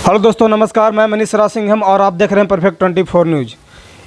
Hello दोस्तों, नमस्कार। मैं मनीष रासिंघम और आप देख रहे हैं परफेक्ट 24 न्यूज़।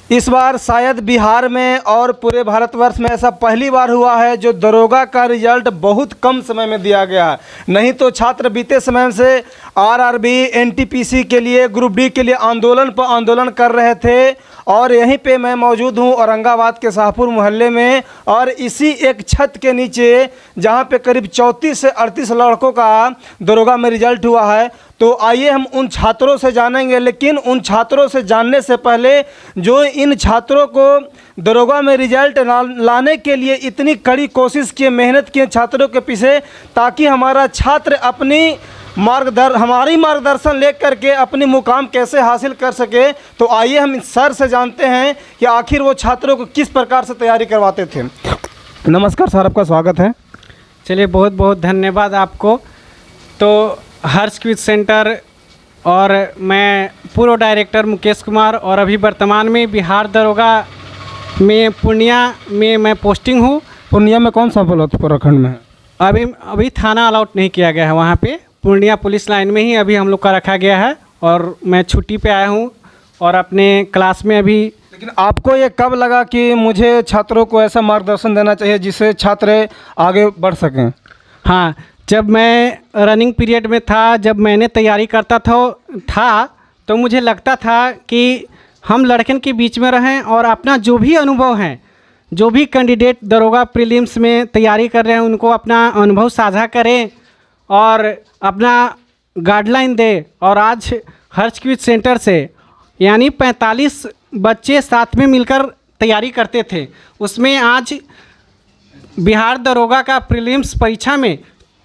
इस बार शायद बिहार में और पूरे भारतवर्ष में ऐसा पहली बार हुआ है जो दरोगा का रिजल्ट बहुत कम समय में दिया गया है। नहीं तो छात्र बीते समय से आरआरबी, एनटीपीसी के लिए, ग्रुप डी के लिए आंदोलन पर आंदोलन कर रहे थे। और यहीं पे मैं मौजूद हूँ औरंगाबाद के शाहपुर मोहल्ले में, और इसी एक छत के नीचे जहाँ पे करीब 34 से 38 लड़कों का दरोगा में रिजल्ट हुआ है। तो आइए हम उन छात्रों से जानेंगे, लेकिन उन छात्रों से जानने से पहले जो इन छात्रों को दरोगा में रिजल्ट लाने के लिए इतनी कड़ी कोशिश किए, मेहनत किए छात्रों के पीछे, ताकि हमारा छात्र अपनी हमारी मार्गदर्शन लेकर के अपनी मुकाम कैसे हासिल कर सके। तो आइए हम सर से जानते हैं कि आखिर वो छात्रों को किस प्रकार से तैयारी करवाते थे। नमस्कार सर, आपका स्वागत है। चलिए, बहुत बहुत धन्यवाद आपको। तो हर्ष क्विज सेंटर और मैं पूर्व डायरेक्टर मुकेश कुमार, और अभी वर्तमान में बिहार दरोगा में पूर्णिया में मैं पोस्टिंग हूँ। पूर्णिया में कौन सा प्रखंड में है? अभी थाना अलाउट नहीं किया गया है वहाँ पे, पूर्णिया पुलिस लाइन में ही अभी हम लोग का रखा गया है। और मैं छुट्टी पे आया हूँ और अपने क्लास में अभी। लेकिन आपको ये कब लगा कि मुझे छात्रों को ऐसा मार्गदर्शन देना चाहिए जिससे छात्र आगे बढ़ सकें? हाँ, जब मैं रनिंग पीरियड में था, जब मैंने तैयारी करता था तो मुझे लगता था कि हम लड़कन के बीच में रहें और अपना जो भी अनुभव है, जो भी कैंडिडेट दरोगा प्रीलिम्स में तैयारी कर रहे हैं, उनको अपना अनुभव साझा करें और अपना गाइडलाइन दे। और आज हर्ष क्विज सेंटर से यानी 45 बच्चे साथ में मिलकर तैयारी करते थे। उसमें आज बिहार दरोगा का प्रीलिम्स परीक्षा में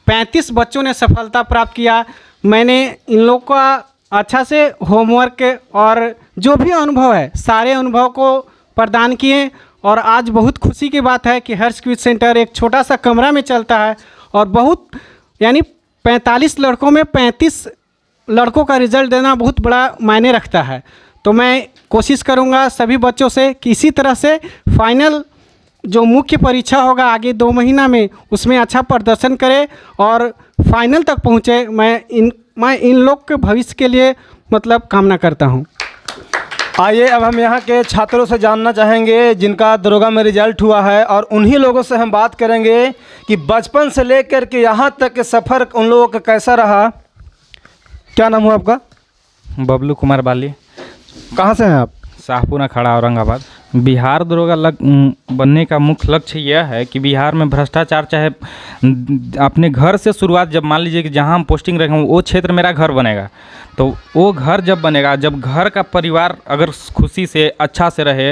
35 बच्चों ने सफलता प्राप्त किया। मैंने इन लोग का अच्छा से होमवर्क और जो भी अनुभव है, सारे अनुभव को प्रदान किए। और आज बहुत खुशी की बात है कि हर्ष क्विज सेंटर एक छोटा सा कमरा में चलता है और बहुत यानी 45 लड़कों में 35 लड़कों का रिज़ल्ट देना बहुत बड़ा मायने रखता है। तो मैं कोशिश करूंगा सभी बच्चों से कि इसी तरह से फाइनल जो मुख्य परीक्षा होगा आगे 2 महीना में, उसमें अच्छा प्रदर्शन करें और फाइनल तक पहुँचे। मैं इन लोग के भविष्य के लिए कामना करता हूँ। आइए अब हम यहाँ के छात्रों से जानना चाहेंगे जिनका दरोगा में रिजल्ट हुआ है, और उन्हीं लोगों से हम बात करेंगे कि बचपन से लेकर के यहाँ तक के सफ़र उन लोगों का कैसा रहा। क्या नाम हुआ आपका? बबलू कुमार बाली। कहाँ से हैं आप? शाहपुर अखाड़ा, औरंगाबाद। बिहार दरोगा बनने का मुख्य लक्ष्य यह है कि बिहार में भ्रष्टाचार, चाहे अपने घर से शुरुआत, जब मान लीजिए कि जहाँ हम पोस्टिंग रखें वो क्षेत्र मेरा घर बनेगा, तो वो घर जब बनेगा, जब घर का परिवार अगर खुशी से अच्छा से रहे,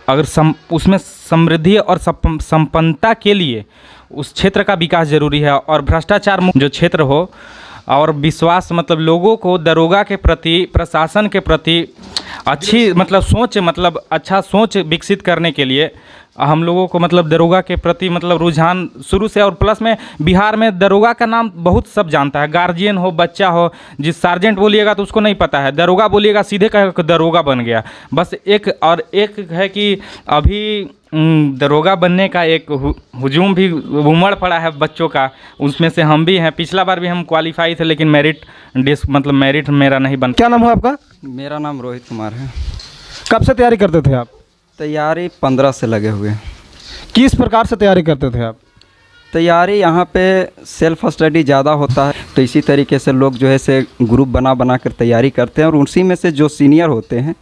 अगर उसमें समृद्धि और संपन्नता के लिए उस क्षेत्र का विकास जरूरी है। और भ्रष्टाचार मुक्त जो क्षेत्र हो और विश्वास, लोगों को दरोगा के प्रति, प्रशासन के प्रति अच्छी सोच, अच्छा सोच विकसित करने के लिए हम लोगों को दरोगा के प्रति रुझान शुरू से। और प्लस में बिहार में दरोगा का नाम बहुत सब जानता है, गार्जियन हो, बच्चा हो। जिस सार्जेंट बोलिएगा तो उसको नहीं पता है, दरोगा बोलिएगा सीधे कहेगा दरोगा बन गया। बस एक है कि अभी दरोगा बनने का एक हुजूम भी उमड़ पड़ा है बच्चों का, उसमें से हम भी हैं। पिछला बार भी हम क्वालिफाई थे, लेकिन मेरिट मेरा नहीं बन। क्या नाम हुआ आपका? मेरा नाम रोहित कुमार है। कब से तैयारी करते थे आप? तैयारी 15 से लगे हुए। किस प्रकार से तैयारी करते थे आप? तैयारी यहाँ पे सेल्फ स्टडी ज़्यादा होता है, तो इसी तरीके से लोग जो है से ग्रुप बना कर तैयारी करते हैं, और उसी में से जो सीनियर होते हैं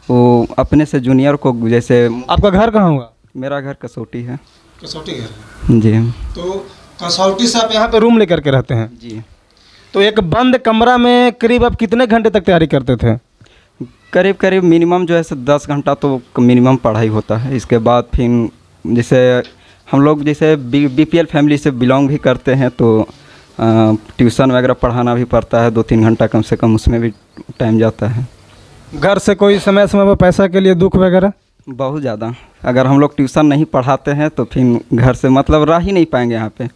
वो अपने से जूनियर को, जैसे। आपका घर कहाँ हुआ? मेरा घर कसौटी है। कसौटी घर? जी। तो कसौटी से आप यहाँ पे रूम लेकर के रहते हैं? जी। तो एक बंद कमरा में करीब आप कितने घंटे तक तैयारी करते थे? करीब मिनिमम जो है 10 घंटा तो मिनिमम पढ़ाई होता है। इसके बाद फिर जैसे हम लोग जैसे बीपीएल फैमिली से बिलोंग भी करते हैं, तो ट्यूशन वगैरह पढ़ाना भी पड़ता है, 2-3 घंटा कम से कम, उसमें भी टाइम जाता है। घर से कोई समय पर पैसा के लिए दुख वगैरह? बहुत ज़्यादा। अगर हम लोग ट्यूशन नहीं पढ़ाते हैं तो फिर घर से रह ही नहीं पाएंगे यहाँ पे,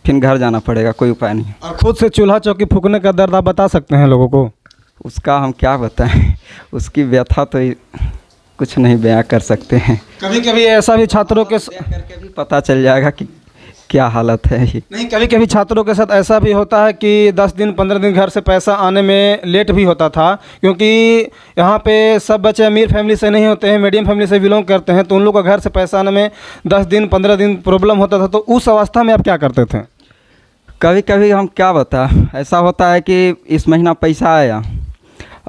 फिर घर जाना पड़ेगा, कोई उपाय नहीं। और खुद से चूल्हा चौकी फूकने का दर्द आप बता सकते हैं लोगों को? उसका हम क्या बताएं, उसकी व्यथा तो कुछ नहीं बयां कर सकते हैं। कभी कभी ऐसा भी छात्रों के करके भी पता चल जाएगा कि क्या हालत है ये। नहीं, कभी कभी छात्रों के साथ ऐसा भी होता है कि 10 दिन 15 दिन घर से पैसा आने में लेट भी होता था, क्योंकि यहाँ पे सब बच्चे अमीर फैमिली से नहीं होते हैं, मीडियम फैमिली से बिलोंग करते हैं, तो उन लोग का घर से पैसा आने में 10 दिन 15 दिन प्रॉब्लम होता था। तो उस अवस्था में आप क्या करते थे? कभी कभी हम क्या बता, ऐसा होता है कि इस महीना पैसा आया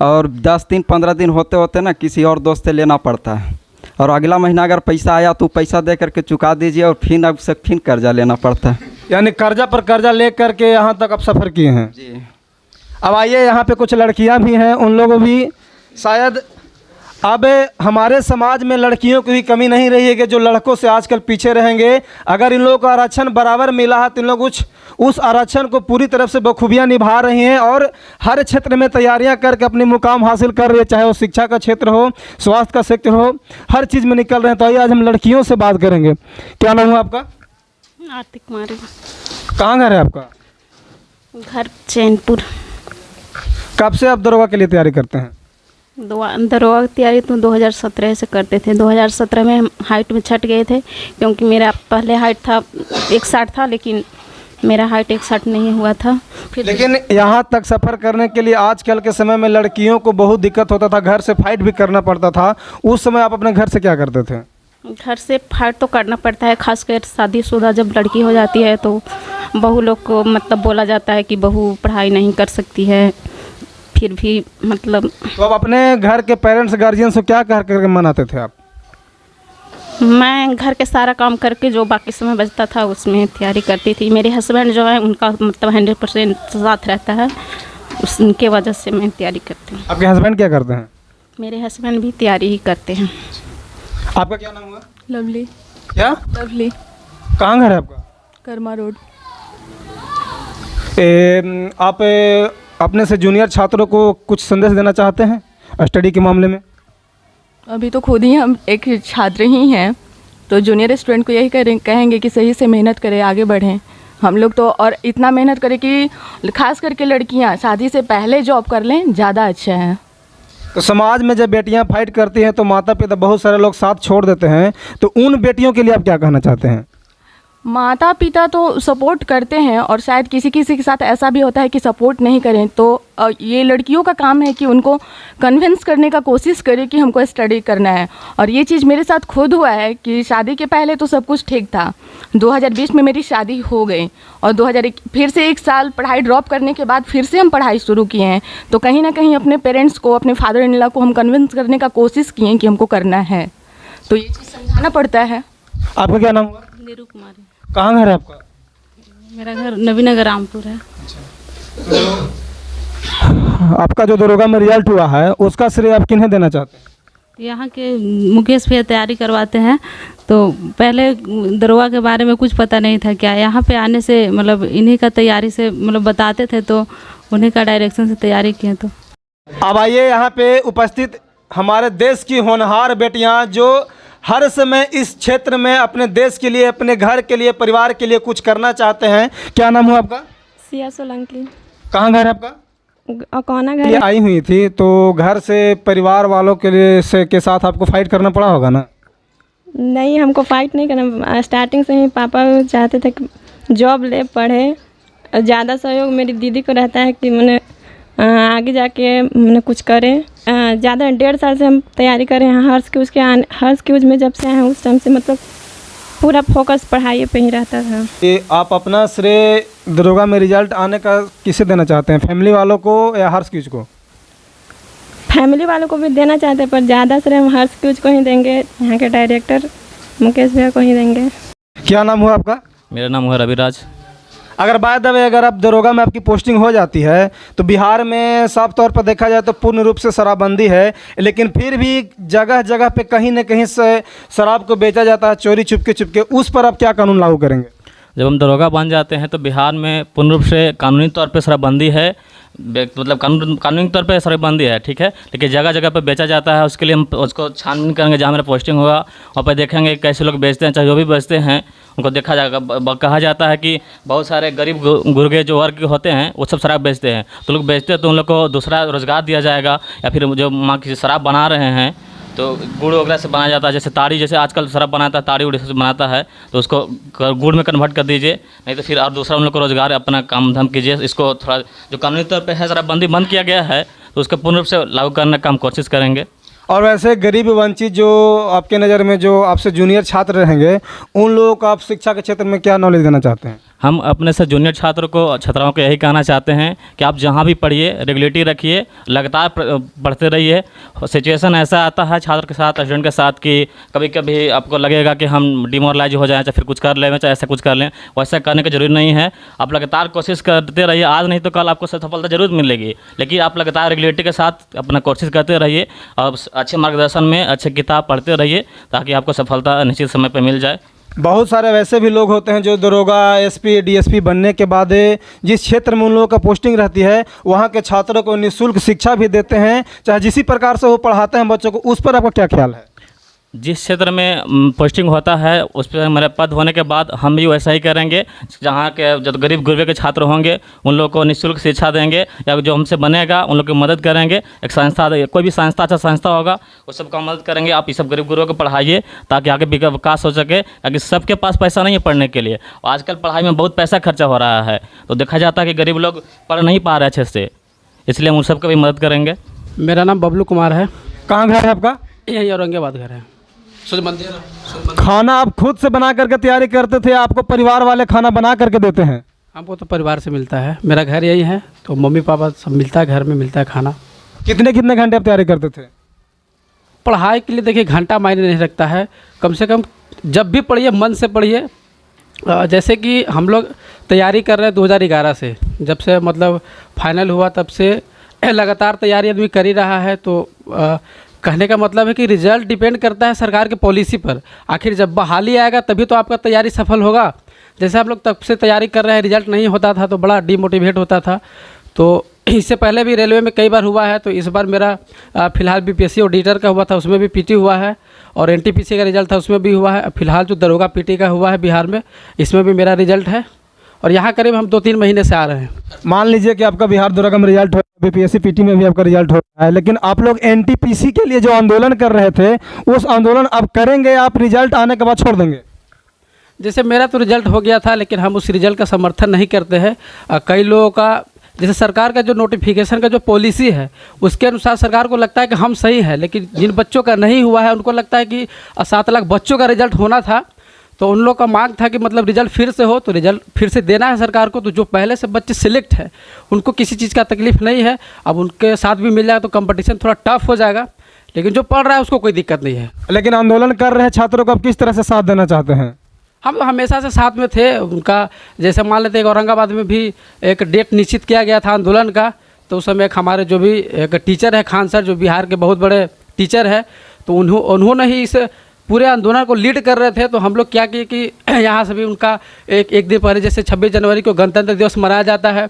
और 10 दिन 15 दिन होते होते ना किसी और दोस्त से लेना पड़ता है, और अगला महीना अगर पैसा आया तो पैसा दे करके चुका दीजिए, और फिर अब से फिर कर्जा लेना पड़ता है। यानी कर्जा पर कर्जा ले करके यहाँ तक आप सफ़र किए हैं जी। अब आइए, यहाँ पे कुछ लड़कियाँ भी हैं, उन लोगों भी शायद अब हमारे समाज में लड़कियों की भी कमी नहीं रही है कि जो लड़कों से आजकल पीछे रहेंगे। अगर इन लोगों को आरक्षण बराबर मिला है तो इन लोग उस आरक्षण को पूरी तरफ से बखूबियाँ निभा रही हैं और हर क्षेत्र में तैयारियां करके अपनी मुकाम हासिल कर रही है, चाहे वो शिक्षा का क्षेत्र हो, स्वास्थ्य का क्षेत्र हो, हर चीज़ में निकल रहे हैं। तो आइए आज हम लड़कियों से बात करेंगे। क्या नाम है आपका? आरती कुमारी। कहाँ घर है आपका? घर चैनपुर। कब से आप दरोगा के लिए तैयारी करते हैं? दरोगा की तैयारी तो 2017 से करते थे। 2017 में हम हाइट में छट गए थे, क्योंकि मेरा पहले हाइट था 160 था, लेकिन मेरा हाइट 160 नहीं हुआ था। फिर लेकिन यहाँ तक सफ़र करने के लिए आजकल के समय में लड़कियों को बहुत दिक्कत होता था, घर से फाइट भी करना पड़ता था। उस समय आप अपने घर से क्या करते थे? घर से फाइट तो करना पड़ता है, खासकर शादीशुदा जब लड़की हो जाती है तो बहू लोग को मतलब बोला जाता है कि बहू पढ़ाई नहीं कर सकती है। फिर भी मतलब तो अब अपने घर के पेरेंट्स गार्जियन से क्या कह करके मनाते थे आप? मैं घर के सारा काम करके जो बाकी समय बचता था उसमें तैयारी करती थी। मेरे हस्बैंड जो है उनका मतलब 100% साथ रहता है, उनके वजह से मैं तैयारी करती हूँ। आपके हस्बैंड क्या करते हैं? मेरे हस्बैंड भी तैयारी ही करते हैं। आपका क्या नाम हुआ? लवली। क्या? लवली। कहाँ घर है आपका? कर्मा रोड। आप अपने से जूनियर छात्रों को कुछ संदेश देना चाहते हैं स्टडी के मामले में? अभी तो खुद ही हम एक छात्र ही हैं, तो जूनियर स्टूडेंट को यही कहेंगे कि सही से मेहनत करें, आगे बढ़ें। हम लोग तो और इतना मेहनत करें कि खास करके लड़कियां शादी से पहले जॉब कर लें, ज़्यादा अच्छा है। तो समाज में जब बेटियां फाइट करती हैं तो माता पिता बहुत सारे लोग साथ छोड़ देते हैं, तो उन बेटियों के लिए आप क्या कहना चाहते हैं? माता पिता तो सपोर्ट करते हैं, और शायद किसी किसी के साथ ऐसा भी होता है कि सपोर्ट नहीं करें, तो ये लड़कियों का काम है कि उनको कन्विंस करने का कोशिश करें कि हमको स्टडी करना है। और ये चीज़ मेरे साथ खुद हुआ है कि शादी के पहले तो सब कुछ ठीक था, 2020 में मेरी शादी हो गई और 2001 फिर से 1 साल पढ़ाई ड्रॉप करने के बाद फिर से हम पढ़ाई शुरू किए हैं। तो कहीं ना कहीं अपने पेरेंट्स को, अपने फादर इन लॉ को हम कन्विंस करने का कोशिश किए कि हमको करना है, तो ये चीज़ समझाना पड़ता है। आपका क्या नाम हुआ? नीरू कुमारी। कहाँ घर है आपका? मेरा घर नवीनगर रामपुर है। आपका जो दरोगा में रिजल्ट हुआ है उसका श्रेय आप किन्हें देना चाहते हैं? यहाँ के मुकेश भैया तैयारी करवाते हैं, तो पहले दरोगा के बारे में कुछ पता नहीं था क्या, यहाँ पे आने से मतलब इन्हीं का तैयारी से मतलब बताते थे, तो उन्हीं का डायरेक्शन से तैयारी किए। तो अब आइए, यहाँ पे उपस्थित हमारे देश की होनहार बेटियाँ जो हर समय इस क्षेत्र में अपने देश के लिए, अपने घर के लिए, परिवार के लिए कुछ करना चाहते हैं। क्या नाम हुआ आपका? सिया सोलंकी। कहाँ घर है आपका? कौना घर ये है? आई हुई थी, तो घर से परिवार वालों के लिए के साथ आपको फाइट करना पड़ा होगा ना? नहीं, हमको फाइट नहीं करना। स्टार्टिंग से ही पापा चाहते थे कि जॉब ले, पढ़े। ज़्यादा सहयोग मेरी दीदी को रहता है कि मैंने आगे जाके मैंने कुछ करें। ज़्यादा 1.5 साल से हम तैयारी करें हैं। हर्ष के यूज में जब से आए हैं उस टाइम से मतलब पूरा फोकस पढ़ाई पे ही रहता था। ये आप अपना श्रेय दरोगा में रिजल्ट आने का किसे देना चाहते हैं, फैमिली वालों को या हर्ष क्यूज को? फैमिली वालों को भी देना चाहते हैं, पर ज़्यादा श्रेय हम हर्ष क्यूज को ही देंगे, यहाँ के डायरेक्टर मुकेश भैया को ही देंगे। क्या नाम हुआ आपका? मेरा नाम हुआ रविराज। अगर बाय द वे अगर आप दरोगा में आपकी पोस्टिंग हो जाती है तो बिहार में साफ तौर पर देखा जाए तो पूर्ण रूप से शराबबंदी है, लेकिन फिर भी जगह जगह पे कहीं न कहीं से शराब को बेचा जाता है चोरी चुपके। उस पर आप क्या कानून लागू करेंगे? जब हम दरोगा बन जाते हैं तो बिहार में पूर्ण रूप से कानूनी तौर पे शराबबंदी है, मतलब कानूनी तौर पे शराबबंदी है, ठीक है, लेकिन जगह जगह पे बेचा जाता है। उसके लिए हम उसको छानबीन करेंगे, जहाँ मेरा पोस्टिंग होगा वहाँ पर देखेंगे कैसे लोग बेचते हैं, चाहे जो भी बेचते हैं उनको देखा जाएगा। कहा जाता है कि बहुत सारे गरीब गुर्गे जो वर्ग के होते हैं वो सब शराब बेचते हैं, तो लोग बेचते हैं तो उन लोग को दूसरा रोज़गार दिया जाएगा, या फिर जो माँ की शराब बना रहे हैं तो गुड़ वगैरह से बनाया जाता है, जैसे ताड़ी, जैसे आजकल शराब बनाता है ताड़ी उड़ी से बनाता है, तो उसको गुड़ में कन्वर्ट कर दीजिए, नहीं तो फिर और दूसरा उन लोग को रोज़गार अपना काम धाम कीजिए। इसको थोड़ा जो कानूनी तौर पे है शराबबंदी बंद किया गया है, तो उसको पूर्ण रूप से लागू करने का हम कोशिश करेंगे। और वैसे गरीब वंचित जो आपके नज़र में जो आपसे जूनियर छात्र रहेंगे, उन लोगों को आप शिक्षा के क्षेत्र में क्या नॉलेज देना चाहते हैं? हम अपने से जूनियर छात्राओं को यही कहना चाहते हैं कि आप जहाँ भी पढ़िए रेगुलेटरी रखिए, लगातार पढ़ते रहिए। सिचुएशन ऐसा आता है छात्र के साथ, स्टूडेंट के साथ कि कभी कभी आपको लगेगा कि हम डिमोरलाइज हो जाएं, चाहे फिर कुछ कर लें, चाहे ऐसा कुछ कर लें, वैसा करने की जरूरी नहीं है। आप लगातार कोशिश करते रहिए, आज नहीं तो कल आपको सफलता जरूर मिलेगी, लेकिन आप लगातार रेगुलेटरी के साथ अपना कोशिश करते रहिए और अच्छे मार्गदर्शन में अच्छे किताब पढ़ते रहिए, ताकि आपको सफलता निश्चित समय पर मिल जाए। बहुत सारे वैसे भी लोग होते हैं जो दरोगा, एसपी, डीएसपी बनने के बाद जिस क्षेत्र में उन लोगों का पोस्टिंग रहती है, वहाँ के छात्रों को निःशुल्क शिक्षा भी देते हैं, चाहे जिस प्रकार से वो पढ़ाते हैं बच्चों को। उस पर आपका क्या ख्याल है? जिस क्षेत्र में पोस्टिंग होता है उस पर मेरा पद होने के बाद हम भी वैसा ही करेंगे। जहाँ के जो गरीब गुरबे के छात्र होंगे उन लोगों को निःशुल्क शिक्षा देंगे, या जो हमसे बनेगा उन लोग की मदद करेंगे। एक संस्था, कोई भी संस्था, अच्छा संस्था होगा, उस सबका मदद करेंगे। आप ये सब गरीब गुरबे को पढ़ाइए ताकि आगे विकास हो सके, ताकि सबके पास पैसा नहीं है पढ़ने के लिए। आजकल पढ़ाई में बहुत पैसा खर्चा हो रहा है, तो देखा जाता है कि गरीब लोग पढ़ नहीं पा रहे अच्छे से, इसलिए हम उन सबका भी मदद करेंगे। मेरा नाम बबलू कुमार है। कहाँ घर है आपका? यही औरंगाबाद घर है। खाना आप खुद से बना करके तैयारी करते थे, आपको परिवार वाले खाना बना करके देते हैं? हमको तो परिवार से मिलता है, मेरा घर यही है, तो मम्मी पापा सब मिलता है, घर में मिलता है खाना। कितने कितने घंटे आप तैयारी करते थे? पढ़ाई के लिए देखिए घंटा मायने नहीं रखता है, कम से कम जब भी पढ़िए मन से पढ़िए। जैसे कि हम लोग तैयारी कर रहे हैं 2011 से, जब से मतलब फाइनल हुआ तब से लगातार तैयारी आदमी कर ही रहा है। तो कहने का मतलब है कि रिजल्ट डिपेंड करता है सरकार के पॉलिसी पर। आखिर जब बहाली आएगा तभी तो आपका तैयारी सफल होगा। जैसे आप लोग तब से तैयारी कर रहे हैं, रिजल्ट नहीं होता था तो बड़ा डिमोटिवेट होता था। तो इससे पहले भी रेलवे में कई बार हुआ है, तो इस बार मेरा फ़िलहाल बीपीएससी ऑडिटर का हुआ था, उसमें भी पीटी हुआ है, और एनटीपीसी का रिजल्ट था उसमें भी हुआ है। फिलहाल जो दरोगा पीटी का हुआ है बिहार में, इसमें भी मेरा रिजल्ट है, और यहाँ करीब हम 2-3 महीने से आ रहे हैं। मान लीजिए कि आपका बिहार दरोगा में रिजल्ट हो, बीपीएससी पीटी में भी आपका रिजल्ट हो रहा है, लेकिन आप लोग एनटीपीसी के लिए जो आंदोलन कर रहे थे, उस आंदोलन अब करेंगे, आप रिजल्ट आने के बाद छोड़ देंगे? जैसे मेरा तो रिजल्ट हो गया था, लेकिन हम उस रिजल्ट का समर्थन नहीं करते हैं। कई लोगों का, जैसे सरकार का जो नोटिफिकेशन का जो पॉलिसी है उसके अनुसार सरकार को लगता है कि हम सही है, लेकिन जिन बच्चों का नहीं हुआ है उनको लगता है कि 7 लाख बच्चों का रिजल्ट होना था, तो उन लोग का मांग था कि मतलब रिजल्ट फिर से हो, तो रिजल्ट फिर से देना है सरकार को। तो जो पहले से बच्चे सिलेक्ट है उनको किसी चीज़ का तकलीफ नहीं है, अब उनके साथ भी मिल जाएगा तो कंपटीशन थोड़ा टफ हो जाएगा, लेकिन जो पढ़ रहा है उसको कोई दिक्कत नहीं है। लेकिन आंदोलन कर रहे छात्रों को आप किस तरह से साथ देना चाहते हैं? हम हमेशा से साथ में थे उनका। जैसे मान लेते हैं औरंगाबाद में भी एक डेट निश्चित किया गया था आंदोलन का, तो उस समय हमारे जो भी एक टीचर है खान सर, जो बिहार के बहुत बड़े टीचर है, तो उन्होंने ही इस पूरे आंदोलन को लीड कर रहे थे। तो हम लोग क्या किए कि यहाँ से भी उनका एक दिन पहले, जैसे 26 जनवरी को गणतंत्र दिवस मनाया जाता है,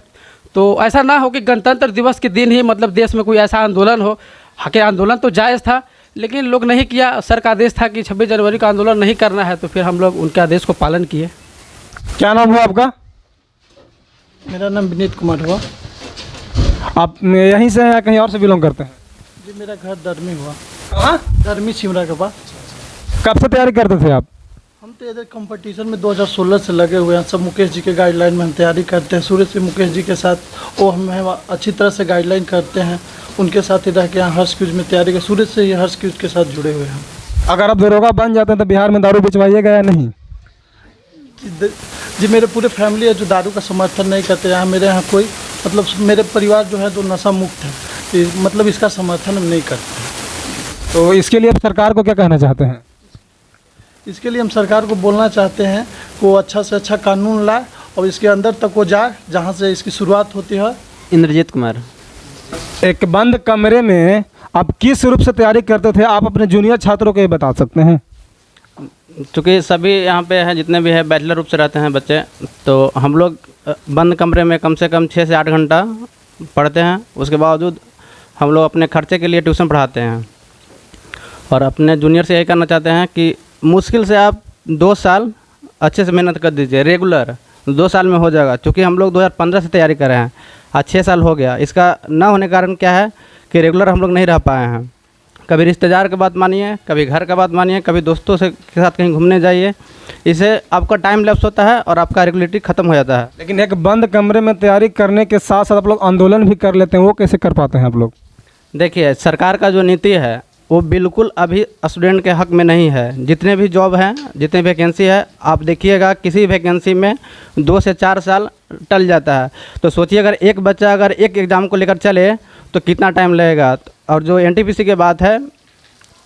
तो ऐसा ना हो कि गणतंत्र दिवस के दिन ही मतलब देश में कोई ऐसा आंदोलन हो। आखिर आंदोलन तो जायज़ था, लेकिन लोग नहीं किया। सर का आदेश था कि 26 जनवरी का आंदोलन नहीं करना है, तो फिर हम लोग उनके आदेश को पालन किए। क्या नाम हुआ आपका? मेरा नाम विनीत कुमार हुआ। आप यहीं से हैं या कहीं और से बिलोंग करते हैं? जी मेरा घर दरमी हुआ। कहाँ? दरमी सिमरा के पास। कब से तैयारी करते थे आप? हम तो इधर कंपटीशन में 2016 से लगे हुए हैं। सब मुकेश जी के गाइडलाइन में हम तैयारी करते हैं। शुरू से मुकेश जी के साथ वो हमें अच्छी तरह से गाइडलाइन करते हैं, उनके साथ ही रह के यहाँ हर्ष क्यूज में तैयारी कर, शुरू से ही हर्ष क्यूज के साथ जुड़े हुए हैं। अगर आप दरोगा बन जाते हैं तो बिहार में दारू बिचवाइएगा या नहीं? जी मेरे पूरे फैमिली है जो दारू का समर्थन नहीं करते। यहाँ मेरे यहाँ कोई मतलब मेरे परिवार जो है जो नशा मुक्त है, मतलब इसका समर्थन हम नहीं करते। तो इसके लिए आप सरकार को क्या कहना चाहते हैं? इसके लिए हम सरकार को बोलना चाहते हैं कि वो अच्छा से अच्छा कानून लाए और इसके अंदर तक वो जाए जहाँ से इसकी शुरुआत होती है। इंद्रजीत कुमार। एक बंद कमरे में आप किस रूप से तैयारी करते थे, आप अपने जूनियर छात्रों को ये बता सकते हैं? चूँकि सभी यहाँ पे हैं, जितने भी है बैचलर रूप से रहते हैं बच्चे, तो हम लोग बंद कमरे में कम से कम 6 से 8 घंटा पढ़ते हैं। उसके बावजूद हम लोग अपने खर्चे के लिए ट्यूशन पढ़ाते हैं, और अपने जूनियर से यही करना चाहते हैं कि मुश्किल से आप 2 साल अच्छे से मेहनत कर दीजिए, रेगुलर 2 साल में हो जाएगा। क्योंकि हम लोग 2015 से तैयारी कर रहे हैं, आज 6 साल हो गया। इसका ना होने के कारण क्या है कि रेगुलर हम लोग नहीं रह पाए हैं, कभी रिश्तेदार की बात मानिए, कभी घर का बात मानिए, कभी दोस्तों से के साथ कहीं घूमने जाइए। इससे आपका टाइम लैप्स होता है और आपका रेगुलेटरी ख़त्म हो जाता है। लेकिन एक बंद कमरे में तैयारी करने के साथ साथ आप लोग आंदोलन भी कर लेते हैं, वो कैसे कर पाते हैं आप लोग? देखिए, सरकार का जो नीति है वो बिल्कुल अभी स्टूडेंट के हक में नहीं है। जितने भी जॉब हैं, जितने वैकेंसी है, आप देखिएगा किसी वैकेंसी में 2 से 4 साल टल जाता है। तो सोचिए अगर एक बच्चा अगर एक एग्ज़ाम को लेकर चले तो कितना टाइम लगेगा। और जो एनटीपीसी की बात है,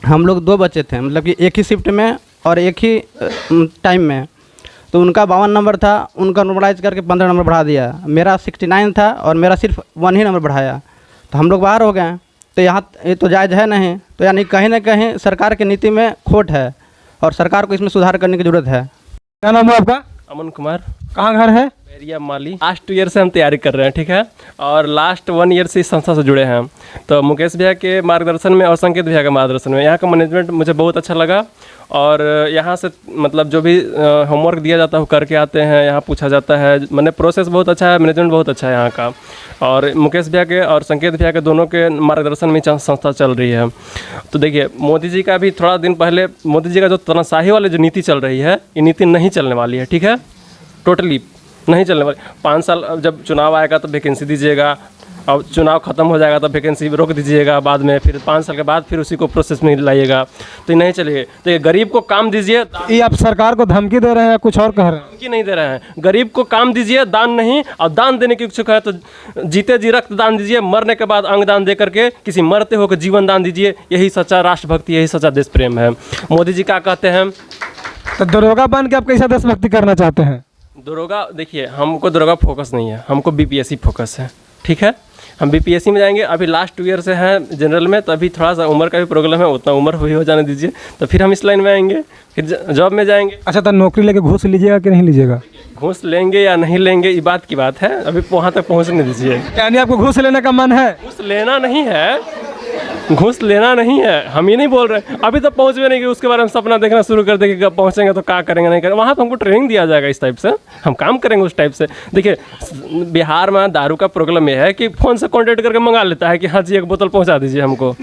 हम लोग 2 बच्चे थे, मतलब कि एक ही शिफ्ट में और एक ही टाइम में, तो उनका 52 नंबर था, उनका नॉर्मलाइज करके 15 नंबर बढ़ा दिया। मेरा 69 था और मेरा सिर्फ 1 ही नंबर बढ़ाया, तो हम लोग बाहर हो गए। तो यहाँ ये तो जायज़ है नहीं। तो यानी कहीं ना कहीं सरकार की नीति में खोट है और सरकार को इसमें सुधार करने की ज़रूरत है। क्या नाम है आपका? अमन कुमार। कहाँ घर है? बैरिया माली। लास्ट 2 ईयर से हम तैयारी कर रहे हैं, ठीक है, और लास्ट 1 ईयर से इस संस्था से जुड़े हैं हम। तो मुकेश भैया के मार्गदर्शन में और संकेत भैया के मार्गदर्शन में यहाँ का मैनेजमेंट मुझे बहुत अच्छा लगा। और यहाँ से मतलब जो भी होमवर्क दिया जाता है वो करके आते हैं, यहाँ पूछा जाता है, मैंने प्रोसेस बहुत अच्छा है, मैनेजमेंट बहुत अच्छा है यहाँ का। और मुकेश भैया के और संकेत भैया के दोनों के मार्गदर्शन में संस्था चल रही है। तो देखिए, मोदी जी का भी थोड़ा दिन पहले मोदी जी का जो तानाशाही वाली जो नीति चल रही है, ये नीति नहीं चलने वाली है, ठीक है, टोटली नहीं चलने वाली। 5 साल जब चुनाव आएगा तो वैकेंसी दीजिएगा, और चुनाव ख़त्म हो जाएगा तो वैकेंसी रोक दीजिएगा बाद में, फिर 5 साल के बाद फिर उसी को प्रोसेस में लाइएगा, तो ये नहीं चलिए। तो ये गरीब को काम दीजिए। ये आप सरकार को धमकी दे रहे हैं या कुछ और कह रहे हैं? धमकी नहीं दे रहे हैं, गरीब को काम दीजिए, दान नहीं। और दान देने की इच्छुक है तो जीते जी रक्त दान दीजिए, मरने के बाद अंग दान दे करके किसी मरते होकर जीवन दान दीजिए। यही सच्चा राष्ट्रभक्ति, यही सच्चा देश प्रेम है। मोदी जी क्या कहते हैं? तो दरोगा बन के आप कैसा देशभक्ति करना चाहते हैं? दरोगा, देखिए, हमको दरोगा फोकस नहीं है, हमको बीपीएससी फोकस है, ठीक है। हम बीपीएससी में जाएंगे। अभी लास्ट 2 ईयर से हैं जनरल में, तो अभी थोड़ा सा उम्र का भी प्रॉब्लम है, उतना उम्र भी हो जाने दीजिए, तो फिर हम इस लाइन में आएंगे, फिर जॉब में जाएंगे। अच्छा, तो नौकरी लेके घूस लीजिएगा कि नहीं लीजिएगा? घूस लेंगे या नहीं लेंगे ये बात की बात है, अभी वहाँ तक पहुँचने दीजिए। यानी आपको घूस लेने का मन है? घूस लेना नहीं है, घूस लेना नहीं है, हम ये नहीं बोल रहे। अभी तो पहुँच भी नहीं गए, उसके बारे में सपना देखना शुरू कर देंगे कि पहुँचेंगे तो क्या करेंगे, नहीं करेंगे। वहाँ पर हमको ट्रेनिंग दिया जाएगा, इस टाइप से हम काम करेंगे, उस टाइप से। देखिए, बिहार में दारू का प्रॉब्लम ये है कि फ़ोन से कॉन्टेक्ट करके मंगा लेता है कि हाँ जी 1 बोतल पहुँचा दीजिए हमको,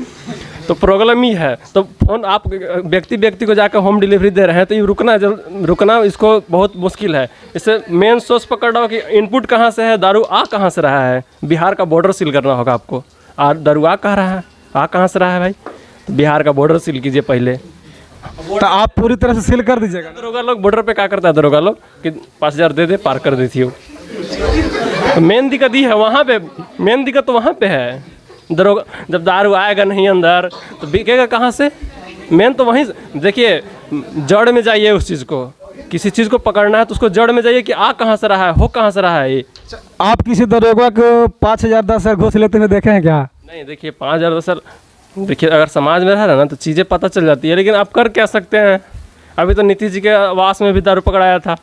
तो प्रॉब्लम ही है। तो फ़ोन आप व्यक्ति को जाकर होम डिलीवरी दे रहे हैं, तो ये रुकना इसको बहुत मुश्किल है। इससे मेन सोर्स पकड़ रहा हो कि इनपुट कहाँ से है, दारू आ कहाँ से रहा है। बिहार का बॉर्डर सील करना होगा आपको। दारू आ कहाँ रहा है, आ कहाँ से रहा है भाई, तो बिहार का बॉर्डर सील कीजिए पहले। तो आप पूरी तरह से सील कर दीजिएगा। दरोगा लोग बॉर्डर पे क्या करता है, दरोगा लोग कि 5000 दे दे, पार कर देती हो। तो मेन दिक्कत ही है वहाँ पे, मेन दिक्कत तो वहाँ पे है। दरोगा जब दारू आएगा नहीं अंदर तो बिकेगा कहाँ से? मेन तो वहीं। देखिए, जड़ में जाइए उस चीज़ को, किसी चीज़ को पकड़ना है तो उसको जड़ में जाइए कि आ कहाँ से रहा है, हो कहाँ से रहा है। ये आप किसी दरोगा को 5000 10,000 घूस लेते हुए देखे हैं क्या? नहीं, देखिए 5000 10,000, देखिए अगर समाज में रह रहा है ना तो चीज़ें पता चल जाती है, लेकिन आप कर क्या सकते हैं। अभी तो नीतीश जी के आवास में भी दारू पकड़ाया था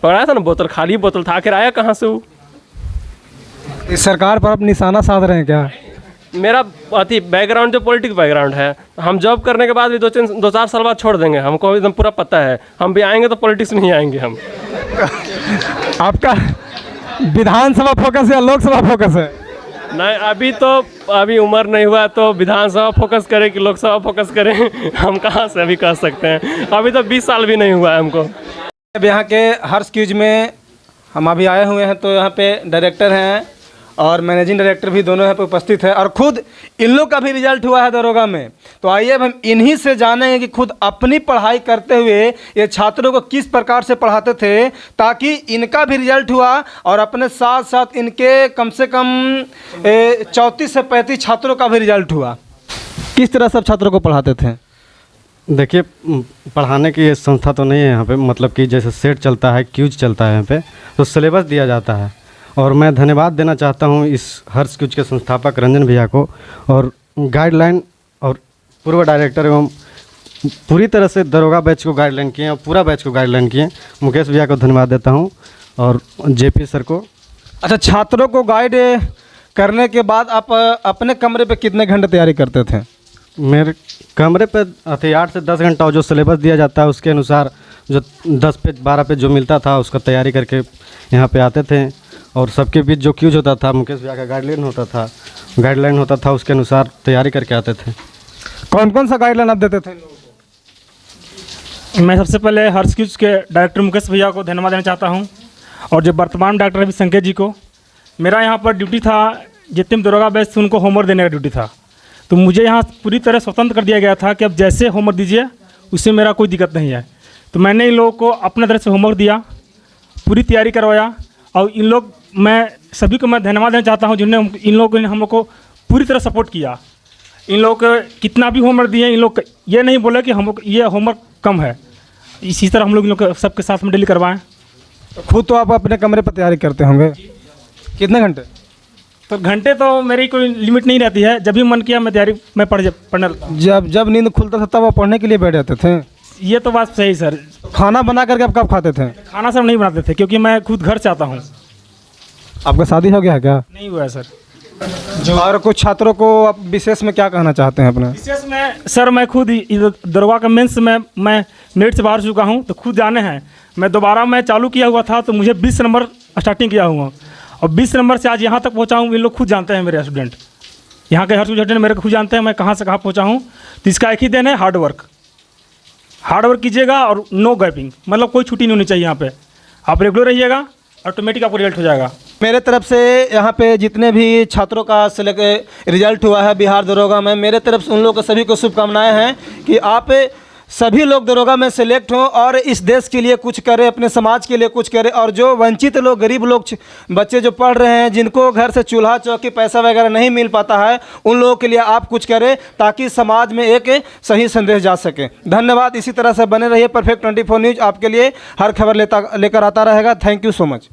ना, बोतल, खाली बोतल था, आखिर आया कहाँ से वो? इस सरकार पर आप निशाना साध रहे हैं क्या? मेरा अति बैकग्राउंड जो पॉलिटिक्स बैकग्राउंड है, हम जॉब करने के बाद भी 2-4 साल बाद छोड़ देंगे, हमको एकदम पूरा पता है। हम भी आएंगे तो पॉलिटिक्स में ही आएंगे हम। आपका विधानसभा फोकस या लोकसभा फोकस है? नहीं, अभी उम्र नहीं हुआ तो विधानसभा फोकस करें कि लोकसभा फोकस करें, हम कहाँ से अभी कह सकते हैं। अभी तो 20 साल भी नहीं हुआ है हमको। अब यहाँ के हर्ष क्यूज में हम अभी आए हुए हैं, तो यहाँ पे डायरेक्टर हैं और मैनेजिंग डायरेक्टर भी दोनों यहाँ पे उपस्थित है, और खुद इन लोग का भी रिजल्ट हुआ है दरोगा में। तो आइए अब हम इन्हीं से जानेंगे कि खुद अपनी पढ़ाई करते हुए ये छात्रों को किस प्रकार से पढ़ाते थे, ताकि इनका भी रिजल्ट हुआ और अपने साथ साथ इनके कम से कम 34 से 35 छात्रों का भी रिजल्ट हुआ। किस तरह सब छात्रों को पढ़ाते थे? देखिए, पढ़ाने की ये संस्था तो नहीं है यहाँ पे, मतलब कि जैसे सेट चलता है, क्यूज चलता है यहाँ पे, तो सिलेबस दिया जाता है। और मैं धन्यवाद देना चाहता हूँ इस हर्ष क्यूज के संस्थापक रंजन भैया को, और गाइडलाइन और पूर्व डायरेक्टर एवं पूरी तरह से दरोगा बैच को गाइडलाइन किए और पूरा बैच को गाइडलाइन किए मुकेश भैया को धन्यवाद देता हूँ, और जेपी सर को। अच्छा, छात्रों को गाइड करने के बाद आप अपने कमरे पे कितने घंटे तैयारी करते थे? मेरे कमरे पे 8 से 10 घंटा जो सिलेबस दिया जाता है उसके अनुसार जो 10 पेज 12 पेज जो मिलता था उसका तैयारी करके यहाँ पे आते थे। और सबके बीच जो क्यूज होता था, मुकेश भैया का गाइडलाइन होता था, उसके अनुसार तैयारी करके आते थे। कौन कौन सा गाइडलाइन आप देते थे इन लोगों को? मैं सबसे पहले हर्ष क्यूज के डायरेक्टर मुकेश भैया को धन्यवाद देना चाहता हूं, और जो वर्तमान डॉक्टर अभी संकेत जी को। मेरा यहाँ पर ड्यूटी था, जितने भी दरोगा बैच थे उनको होमवर्क देने का ड्यूटी था, तो मुझे यहाँ पूरी तरह स्वतंत्र कर दिया गया था कि अब जैसे होमवर्क दीजिए, उससे मेरा कोई दिक्कत नहीं है। तो मैंने इन लोगों को अपने तरह से होमवर्क दिया, पूरी तैयारी करवाया, और इन लोग, मैं सभी को मैं धन्यवाद देना चाहता हूँ जिन्होंने इन लोगों ने हम लोग को पूरी तरह सपोर्ट किया। इन लोग कितना भी होमवर्क दिए, इन लोग ये नहीं बोले कि हम लोग ये होमवर्क कम है। इसी तरह हम लोग इन लोग सबके साथ में डेली करवाएं। तो खुद तो आप अपने कमरे पर तैयारी करते होंगे, कितने घंटे? तो घंटे तो मेरी कोई लिमिट नहीं रहती है, जब भी मन किया मैं तैयारी मैं पढ़ने लगता हूँ। जब नींद खुलता था तब आप पढ़ने के लिए बैठ जाते थे? ये तो बात सही सर। खाना बना करके आप कब खाते थे? खाना सब नहीं बनाते थे, क्योंकि मैं खुद घर से आता हूँ। आपका शादी हो गया है क्या? नहीं हुआ है सर। और कुछ छात्रों को आप विशेष में क्या कहना चाहते हैं अपने? विशेष में सर, मैं खुद दरोगा का मेंस में मैं मेरिट से बाहर चुका हूँ, तो खुद जाने हैं। मैं दोबारा मैं चालू किया हुआ था, तो मुझे 20 नंबर स्टार्टिंग किया हुआ, और 20 नंबर से आज यहाँ तक पहुँचा हूँ। इन लोग खुद जानते हैं, मेरे स्टूडेंट यहाँ के हर स्टूडेंट मेरे को खुद जानते हैं मैं कहाँ से कहाँ पहुँचा हूँ। तो इसका एक ही देन है, हार्ड वर्क कीजिएगा और नो गैपिंग, मतलब कोई छुट्टी नहीं होनी चाहिए। यहाँ पे आप रेगुलर रहिएगा, ऑटोमेटिक आपको रिजल्ट हो जाएगा। मेरे तरफ से यहाँ पे जितने भी छात्रों का रिजल्ट हुआ है बिहार दरोगा में, मेरे तरफ से उन लोगों को सभी को शुभकामनाएं हैं कि आप सभी लोग दरोगा में सेलेक्ट हों और इस देश के लिए कुछ करें, अपने समाज के लिए कुछ करें। और जो वंचित लोग, गरीब लोग, बच्चे जो पढ़ रहे हैं, जिनको घर से चूल्हा चौकी पैसा वगैरह नहीं मिल पाता है, उन लोगों के लिए आप कुछ करें ताकि समाज में एक सही संदेश जा सके। धन्यवाद। इसी तरह से बने रहिए। परफेक्ट 24 न्यूज़ आपके लिए हर खबर लेकर आता रहेगा। Thank you so much.